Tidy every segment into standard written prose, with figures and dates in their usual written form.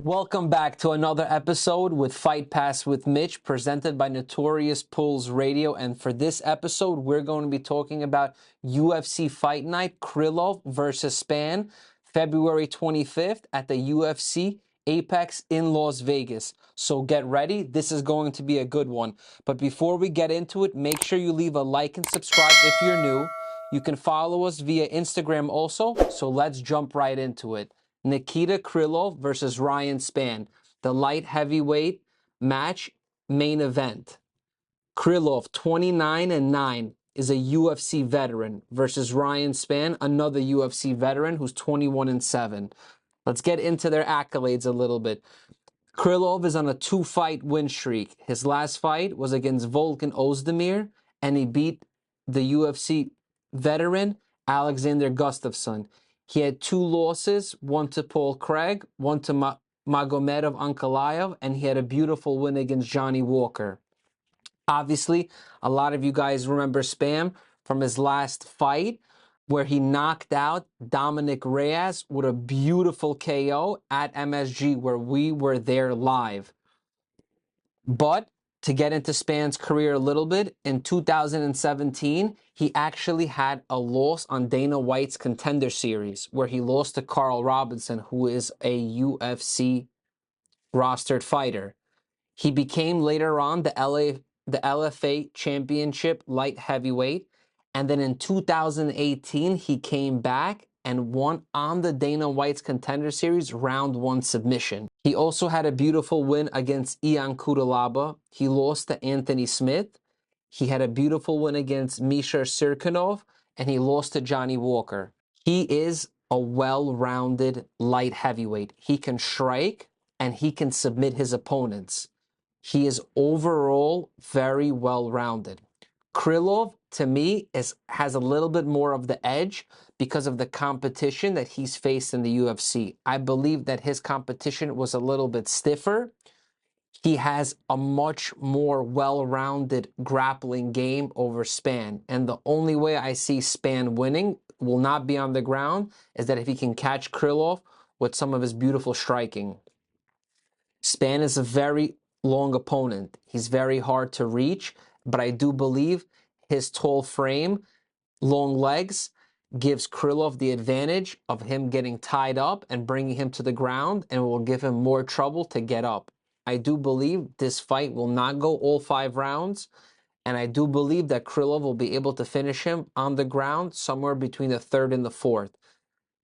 Welcome back to another episode with Fight Pass with Mitch, presented by Notorious Pulls Radio. And for this episode, we're going to be talking about UFC Fight Night, Krylov versus Spann, February 25th at the UFC Apex in Las Vegas. So get ready. This is going to be a good one. But before we get into it, make sure you leave a like and subscribe if you're new. You can follow us via Instagram also. So let's jump right into it. Nikita Krylov versus Ryan Spann, the light heavyweight match main event. Krylov, 29-9, is a UFC veteran versus Ryan Spann, another UFC veteran who's 21-7. Let's get into their accolades a little bit. Krylov is on a 2-fight win streak. His last fight was against Volkan Ozdemir, and he beat the UFC veteran Alexander Gustafsson. He had 2 losses, one to Paul Craig, one to Magomedov Ankalaev, and he had a beautiful win against Johnny Walker. Obviously, a lot of you guys remember Spann from his last fight, where he knocked out Dominic Reyes with a beautiful KO at MSG, where we were there live. But to get into Spann's career a little bit, in 2017, he actually had a loss on Dana White's Contender Series, where he lost to Carl Robinson, who is a UFC rostered fighter. He became later on the LFA Championship light heavyweight, and then in 2018 he came back and won on the Dana White's Contender Series round 1 submission. He also had a beautiful win against Ian Kudalaba. He lost to Anthony Smith. He had a beautiful win against Misha Sirkunov, and he lost to Johnny Walker. He is a well-rounded light heavyweight. He can strike and he can submit his opponents. He is overall very well-rounded. Krylov, to me, has a little bit more of the edge because of the competition that he's faced in the UFC. I believe that his competition was a little bit stiffer. He has a much more well-rounded grappling game over Spann. And the only way I see Spann winning will not be on the ground is that if he can catch Krylov with some of his beautiful striking. Spann is a very long opponent. He's very hard to reach, but I do believe his tall frame, long legs, gives Krylov the advantage of him getting tied up and bringing him to the ground, and will give him more trouble to get up. I do believe this fight will not go all 5 rounds, and I do believe that Krylov will be able to finish him on the ground somewhere between the 3rd and the 4th.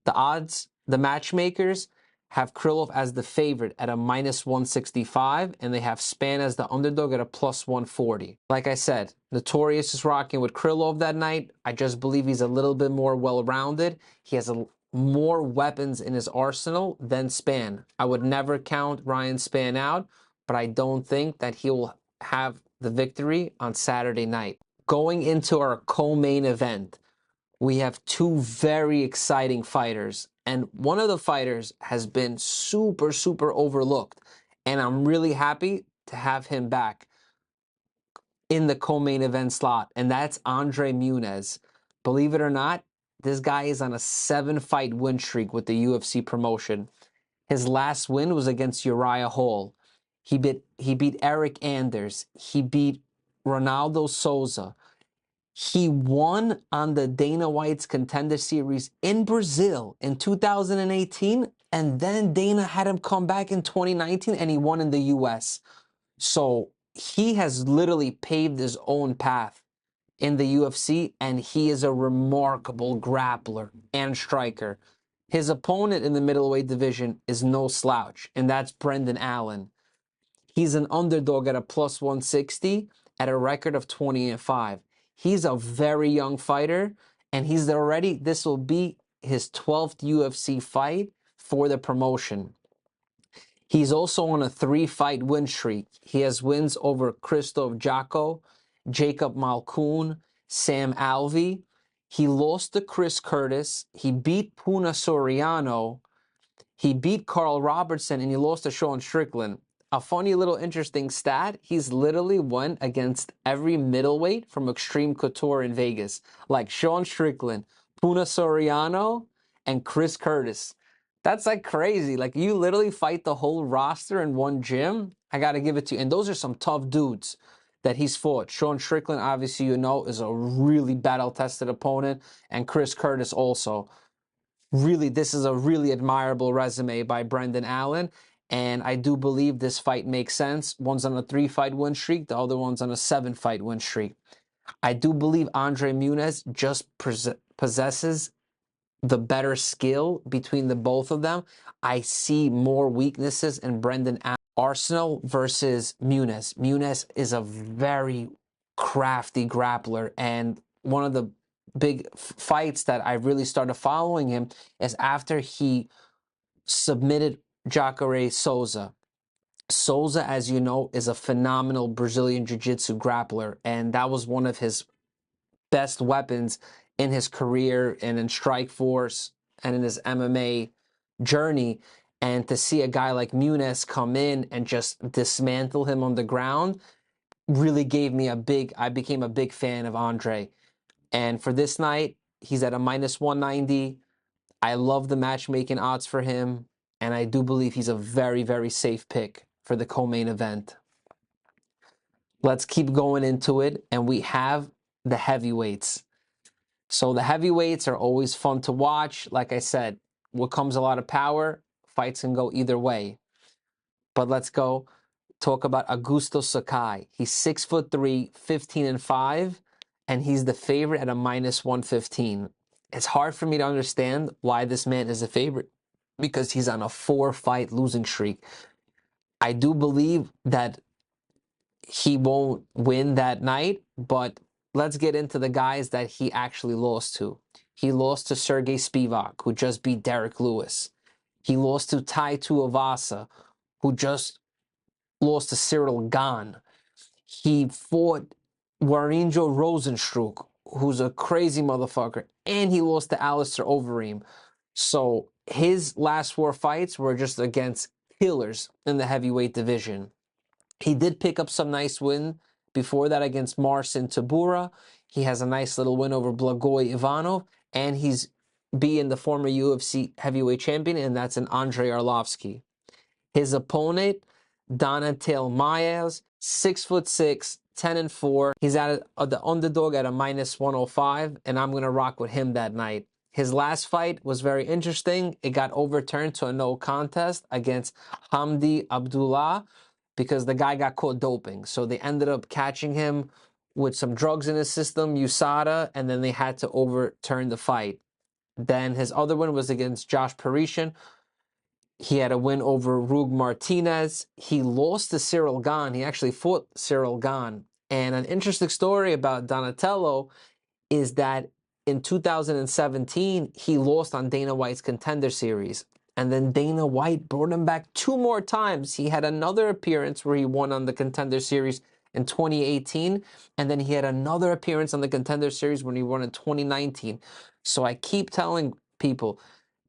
The odds, the matchmakers, have Krylov as the favorite at a -165, and they have Spann as the underdog at a +140. Like I said, Notorious is rocking with Krylov that night. I just believe he's a little bit more well-rounded. He has more weapons in his arsenal than Spann. I would never count Ryan Spann out, but I don't think that he will have the victory on Saturday night. Going into our co-main event, we have 2 very exciting fighters, and one of the fighters has been super overlooked, and I'm really happy to have him back in the co-main event slot, and that's Andre Muniz. Believe it or not, this guy is on a 7-fight win streak with the UFC promotion. His last win was against Uriah Hall. He beat Eric Anders. He beat Ronaldo Souza. He won on the Dana White's Contender Series in Brazil in 2018, and then Dana had him come back in 2019, and he won in the US. So he has literally paved his own path in the UFC, and he is a remarkable grappler and striker. His opponent in the middleweight division is no slouch, and that's Brendan Allen. He's an underdog at a +160 at a record of 20-5. He's a very young fighter, and this will be his 12th UFC fight for the promotion. He's also on a 3-fight win streak. He has wins over Krzysztof Jotko, Jacob Malkoun, Sam Alvey. He lost to Chris Curtis. He beat Puna Soriano. He beat Carl Robertson, and he lost to Sean Strickland. A funny little interesting stat, he's literally won against every middleweight from Extreme Couture in Vegas, like Sean Strickland, Puna Soriano, and Chris Curtis. That's like crazy. Like you literally fight the whole roster in one gym. I got to give it to you. And those are some tough dudes that he's fought. Sean Strickland, obviously, you know, is a really battle-tested opponent. And Chris Curtis also. Really, this is a really admirable resume by Brendan Allen. And I do believe this fight makes sense. One's on a 3-fight win streak. The other one's on a 7-fight win streak. I do believe Andre Muniz just possesses the better skill between the both of them. I see more weaknesses in Brendan Arsenal versus Muniz. Muniz is a very crafty grappler, and one of the big fights that I really started following him is after he submitted Jacare Souza. Souza, as you know, is a phenomenal Brazilian Jiu-Jitsu grappler, and that was one of his best weapons in his career and in Strikeforce and in his MMA journey. And to see a guy like Muniz come in and just dismantle him on the ground really gave me I became a big fan of Andre. And for this night, he's at a minus 190. I love the matchmaking odds for him. And I do believe he's a very, very safe pick for the co-main event. Let's keep going into it. And we have the heavyweights. So the heavyweights are always fun to watch. Like I said, what comes a lot of power, fights can go either way. But let's go talk about Augusto Sakai. He's 6'3", 15-5, and he's the favorite at a minus 115. It's hard for me to understand why this man is a favorite because he's on a 4-fight losing streak. I do believe that he won't win that night, but let's get into the guys that he actually lost to. He lost to Sergey Spivak, who just beat Derek Lewis. He lost to Tai Tuivasa, who just lost to Cyril Gahn. He fought Warinjo Rosenstruck, who's a crazy motherfucker, and he lost to Alistair Overeem. So his last 4 fights were just against killers in the heavyweight division. He did pick up some nice win before that against Marcin Tybura. He has a nice little win over Blagoy Ivanov, and he's being the former UFC heavyweight champion, and that's an Andrei Arlovsky. His opponent, Donatil Maez, 6'6", 10-4. He's at the underdog at a minus 105, and I'm going to rock with him that night. His last fight was very interesting. It got overturned to a no contest against Hamdi Abdullah because the guy got caught doping. So they ended up catching him with some drugs in his system, USADA, and then they had to overturn the fight. Then his other one was against Josh Parisian. He had a win over Rug Martinez. He lost to Cyril Gahn. He actually fought Cyril Gahn. And an interesting story about Donatello is that in 2017, he lost on Dana White's Contender Series. And then Dana White brought him back 2 more times. He had another appearance where he won on the Contender Series in 2018. And then he had another appearance on the Contender Series when he won in 2019. So I keep telling people,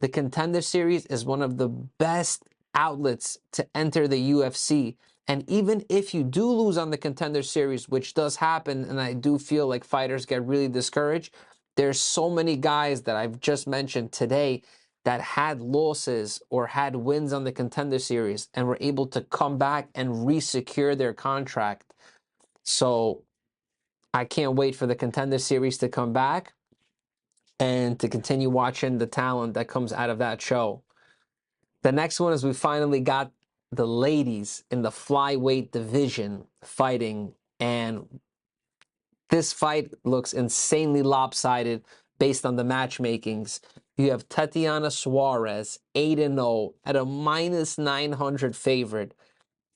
the Contender Series is one of the best outlets to enter the UFC. And even if you do lose on the Contender Series, which does happen, and I do feel like fighters get really discouraged, there's so many guys that I've just mentioned today that had losses or had wins on the Contender Series and were able to come back and re-secure their contract. So I can't wait for the Contender Series to come back and to continue watching the talent that comes out of that show. The next one is we finally got the ladies in the flyweight division fighting, and this fight looks insanely lopsided based on the matchmakings. You have Tatiana Suarez, 8-0, at a minus 900 favorite.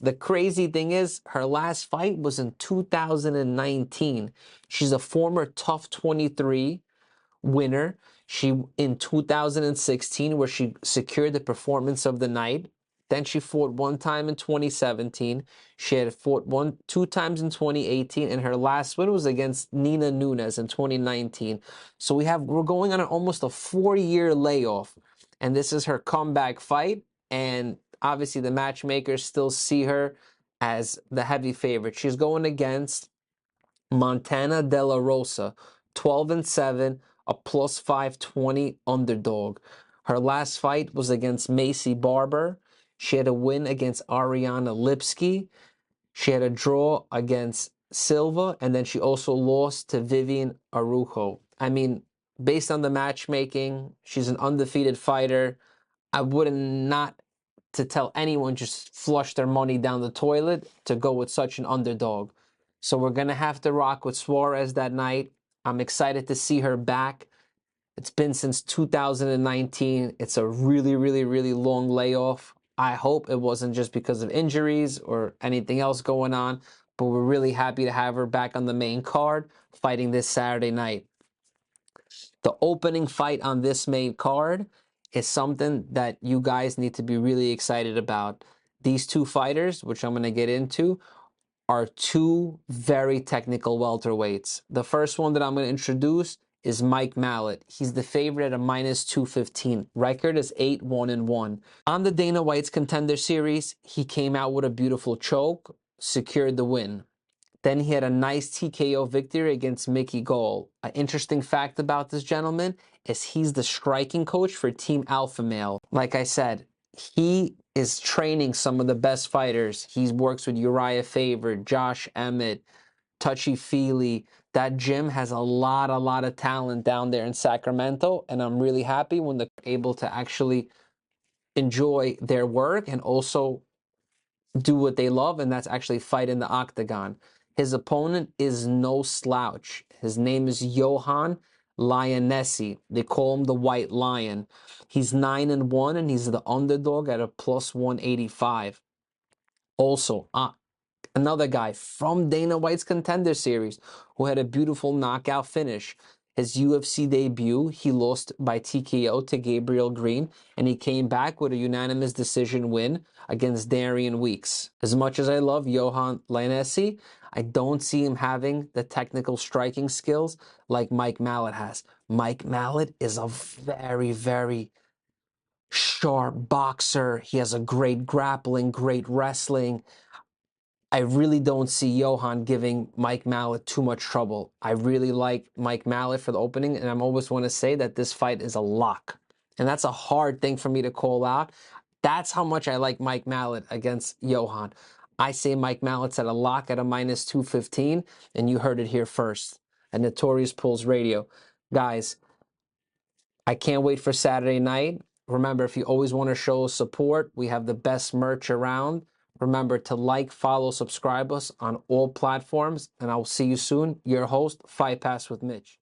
The crazy thing is, her last fight was in 2019. She's a former Tough 23 winner. She in 2016, where she secured the performance of the night. Then she fought 1 time in 2017. She had fought 2 times in 2018, and her last win was against Nina Nunes in 2019. So we're going on almost a 4-year layoff, and this is her comeback fight. And obviously, the matchmakers still see her as the heavy favorite. She's going against Montana De La Rosa, 12-7, a plus 520 underdog. Her last fight was against Macy Barber. She had a win against Ariana Lipsky. She had a draw against Silva, and then she also lost to Vivian Araujo. I mean, based on the matchmaking, she's an undefeated fighter. I wouldn't not to tell anyone just flush their money down the toilet to go with such an underdog. So we're going to have to rock with Suarez that night. I'm excited to see her back. It's been since 2019. It's a really, really, really long layoff. I hope it wasn't just because of injuries or anything else going on, but we're really happy to have her back on the main card fighting this Saturday night. The opening fight on this main card is something that you guys need to be really excited about. These two fighters, which I'm going to get into, are two very technical welterweights. The first one that I'm going to introduce is Mike Mallet. He's the favorite at a -215. Record is 8-1-1. On the Dana White's Contender Series, he came out with a beautiful choke, secured the win. Then he had a nice TKO victory against Mickey Gall. An interesting fact about this gentleman is he's the striking coach for Team Alpha Male. Like I said, he is training some of the best fighters. He works with Uriah Faber, Josh Emmett, Touchy Feely. That gym has a lot of talent down there in Sacramento, and I'm really happy when they're able to actually enjoy their work and also do what they love, and that's actually fight in the octagon. His opponent is no slouch. His name is Johan Lionesi. They call him the White Lion. He's 9-1, and he's the underdog at a +185. Also, another guy from Dana White's Contender Series who had a beautiful knockout finish. His UFC debut, he lost by TKO to Gabriel Green, and he came back with a unanimous decision win against Darian Weeks. As much as I love Johan Lionesi, I don't see him having the technical striking skills like Mike Mallet has. Mike Mallet is a very, very sharp boxer. He has a great grappling, great wrestling. I really don't see Johan giving Mike Mallet too much trouble. I really like Mike Mallet for the opening, and I always want to say that this fight is a lock. And that's a hard thing for me to call out. That's how much I like Mike Mallet against Johan. I say Mike Mallet's at a lock at a -215, and you heard it here first at Notorious Pulls Radio. Guys, I can't wait for Saturday night. Remember, if you always want to show support, we have the best merch around. Remember to like, follow, subscribe us on all platforms, and I will see you soon. Your host, Fight Pass with Mitch.